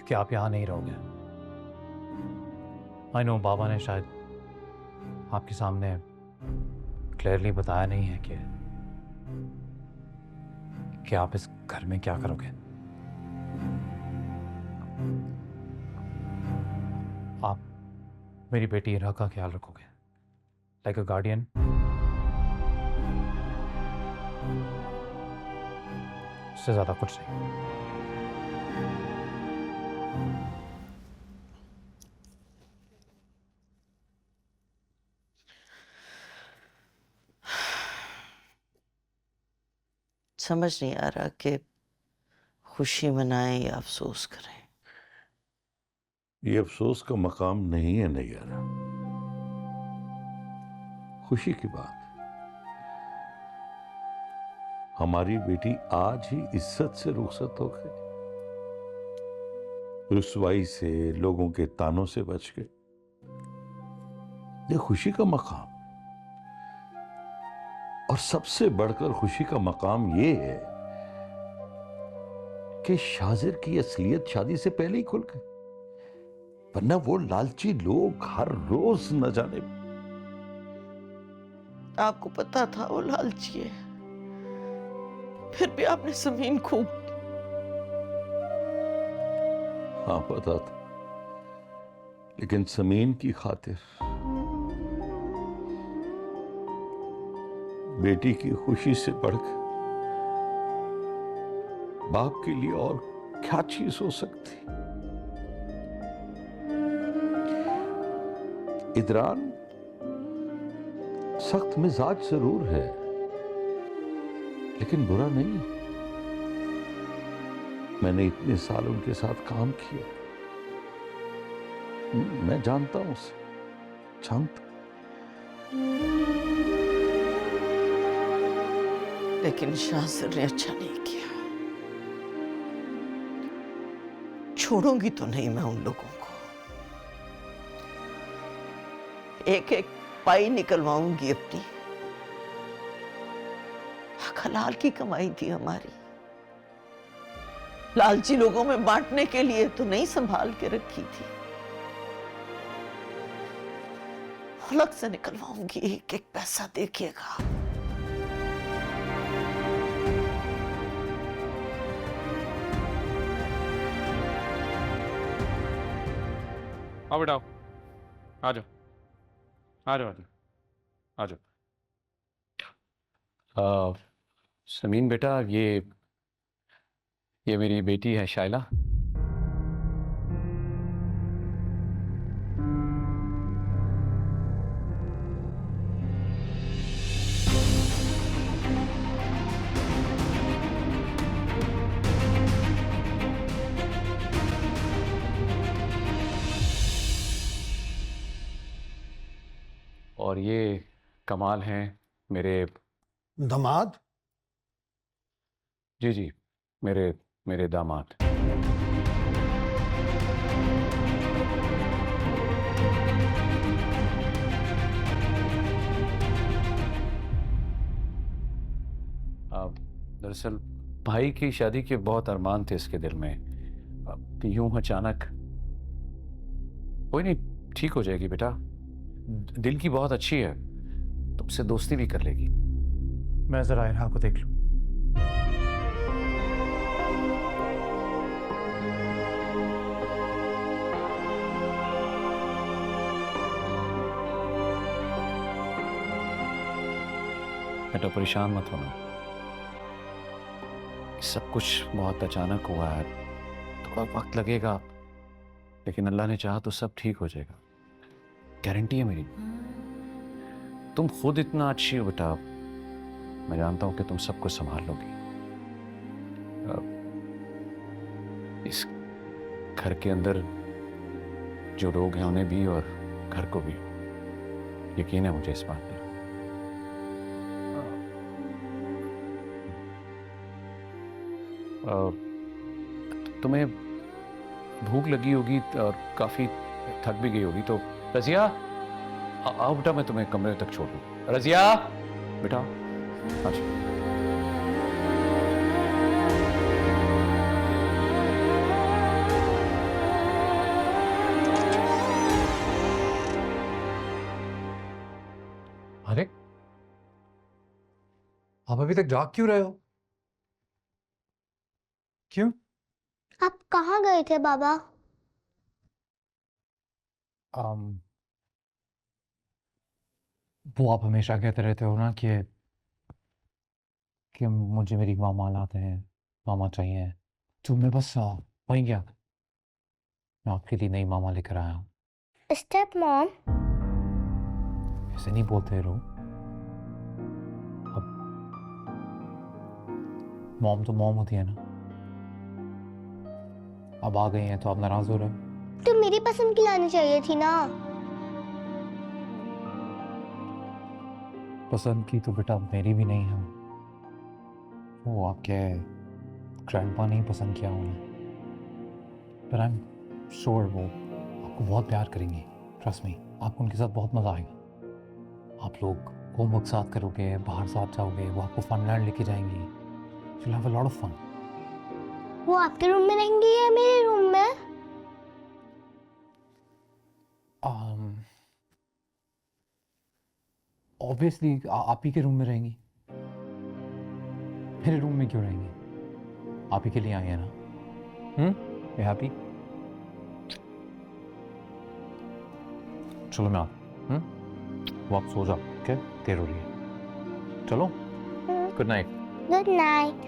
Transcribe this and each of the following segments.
कि आप यहां नहीं रहोगे। आई नो बाबा ने शायद आपके सामने क्लियरली बताया नहीं है कि आप इस घर में क्या करोगे। आप मेरी बेटी इरा का ख्याल रखोगे, लाइक अ गार्डियन। उससे ज्यादा कुछ नहीं। समझ नहीं आ रहा कि खुशी मनाएं या अफसोस करें। ये अफसोस का मकाम नहीं है नैयारा। खुशी की बात, हमारी बेटी आज ही इज्जत से रुखसत हो गई, रुसवाई से, लोगों के तानों से बच गए। ये खुशी का मकाम, और सबसे बढ़कर खुशी का मकाम ये है कि शाजिर की असलियत शादी से पहले ही खुल गई, वरना वो लालची लोग हर रोज न जाने। आपको पता था वो लालची है, फिर भी आपने जमीन खूब। हाँ पता था, लेकिन जमीन की खातिर बेटी की खुशी से बढ़कर बाप के लिए और क्या चीज हो सकती। इदरान सख्त मिजाज जरूर है, लेकिन बुरा नहीं। मैंने इतने साल उनके साथ काम किया, मैं जानता हूं उसे, जानता। लेकिन शाजिर ने अच्छा नहीं किया। छोड़ूंगी तो नहीं मैं उन लोगों को, एक एक पाई निकलवाऊंगी अपनी। हलाल की कमाई थी हमारी, लालची लोगों में बांटने के लिए तो नहीं संभाल के रखी थी। अलग से निकलवाऊंगी, एक एक पैसा देखिएगा। आओ बेटा, आ जाओ आ जाओ आ जाओ। समीन बेटा, ये मेरी बेटी है शाइला। और ये कमाल हैं मेरे दामाद। जी जी, मेरे मेरे दामाद। दरअसल भाई की शादी के बहुत अरमान थे इसके दिल में। यूं अचानक। कोई नहीं, ठीक हो जाएगी बेटा। दिल की बहुत अच्छी है, तुमसे दोस्ती भी कर लेगी। मैं जरा इरहा को देख लूं। बेटा परेशान मत होना, सब कुछ बहुत अचानक हुआ है, थोड़ा वक्त लगेगा, लेकिन अल्लाह ने चाहा तो सब ठीक हो जाएगा, गारंटी है मेरी। तुम खुद इतना अच्छी हो बेटा, मैं जानता हूं कि तुम सबको संभाल लोगी। इस घर के अंदर जो लोग हैं उन्हें भी और घर को भी यकीन है मुझे इस बात पर। तुम्हें भूख लगी होगी और काफी थक भी गई होगी, तो रजिया आओ बेटा, मैं तुम्हें कमरे तक छोड़ दूं। रजिया बेटा अच्छा। आप अभी तक जाग क्यों रहे हो? क्यों? आप कहाँ गए थे बाबा? um, वो आप हमेशा कहते रहते हो ना कि मुझे मेरी मामा लाते हैं, मामा चाहिए। तो मैं बस वहीं गया था। मैं आपके लिए नई मामा लेकर आया हूँ। Step mom? ऐसे नहीं बोलते रो। अब मॉम तो मॉम होती है ना। अब आ गई हैं तो आप नाराज हो रहे हो? तो मेरी पसंद की लानी चाहिए थी ना। पसंद की तो बेटा मेरी भी नहीं है। वो आपके ग्रैंडपा ने ही पसंद किया उन्हें। पर आई एम श्योर वो आपको बहुत प्यार करेंगी। ट्रस्ट मी, आपको उनके साथ बहुत मज़ा आएगा। आप लोग होमवर्क साथ करोगे, बाहर साथ जाओगे, वो आपको फनलैंड लेके जाएंगी। You'll have a lot of fun. वो आपके रूम में रहेंगी या मेरे रूम में? Obviously आप ही के रूम में रहेंगी। मेरे रूम में क्यों रहेंगी? आप ही के लिए आई है ना। You happy? चलो मैं आता। वो आप सो जाओ, ओके? देर हो रही है। चलो, गुड नाइट। Good night.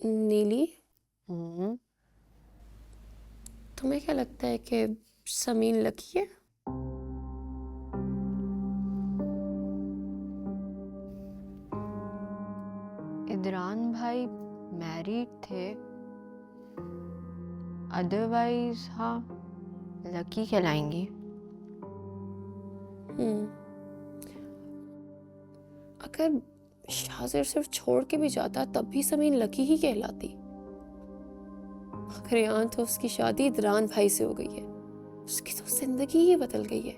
नीली, तुम्हें क्या लगता है कि समीन लकी है? इदरान भाई मैरिड थे, अदरवाइज हाँ लकी कहलाएंगी। अगर शाजिर सिर्फ छोड़ के भी जाता तब भी समीन लकी ही कहलाती। मगर यहाँ तो उसकी शादी इदरान भाई से हो गई है, उसकी तो जिंदगी ही बदल गई है।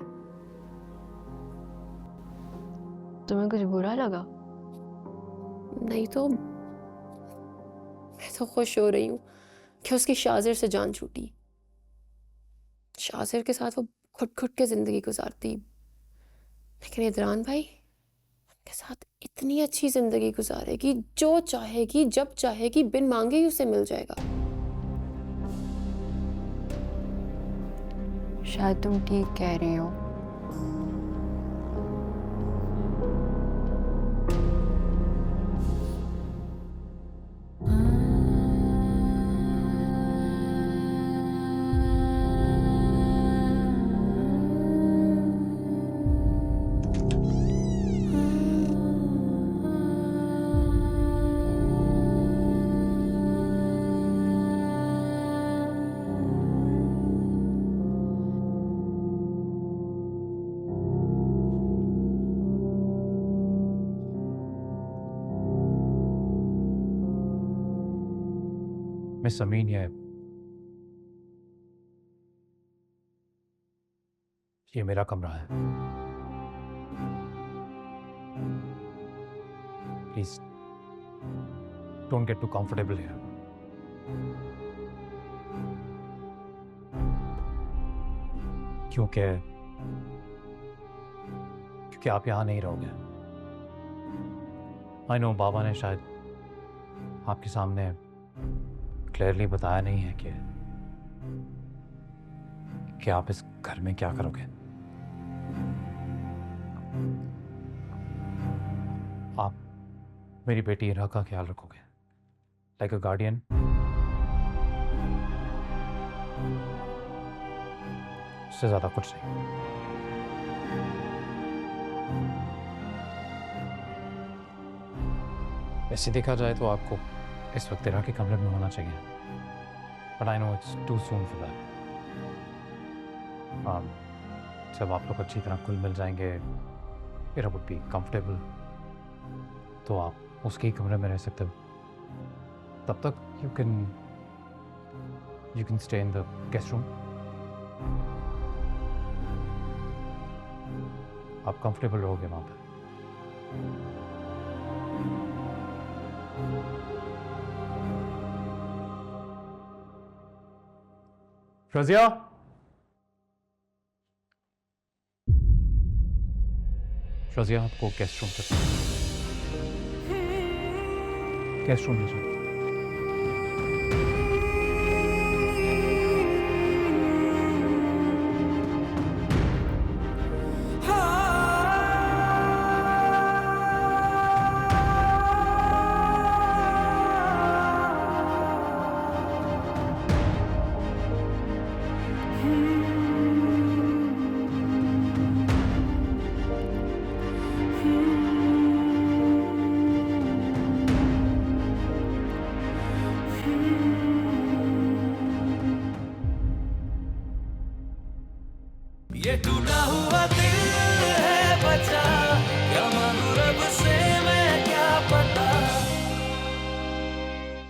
तुम्हें कुछ बुरा लगा? नहीं तो मैं तो खुश हो रही हूँ कि उसकी शाजिर से जान छूटी। शाजिर के साथ वो घुट घुट के जिंदगी गुजारती, लेकिन इदरान भाई के साथ इतनी अच्छी जिंदगी गुजारेगी, जो चाहेगी जब चाहेगी बिन मांगे ही उसे मिल जाएगा। शायद तुम ठीक कह रही हो। मिस अमीन, ये मेरा कमरा है। Please don't get too comfortable here. क्योंकि आप यहां नहीं रहोगे। आई नो बाबा ने शायद आपके सामने क्लियरली बताया नहीं है कि आप इस घर में क्या करोगे। आप मेरी बेटी इरा का ख्याल रखोगे, लाइक अ गार्डियन। उससे ज्यादा कुछ नहीं। ऐसे देखा जाए तो आपको इस वक्त इरा के कमरे में होना चाहिए, but I know it's too soon for that. जब आप लोग अच्छी तरह घुल मिल जाएंगे, इरा वुड बी कंफर्टेबल, तो आप उसके ही कमरे में रह सकते हो। तब तक You can stay in the guest room. आप कंफर्टेबल रहोगे वहाँ पे. रज़िया, रज़िया आपको गेस्ट रूम तक, गेस्ट रूम ले जाओ. ये टूटा हुआ दिल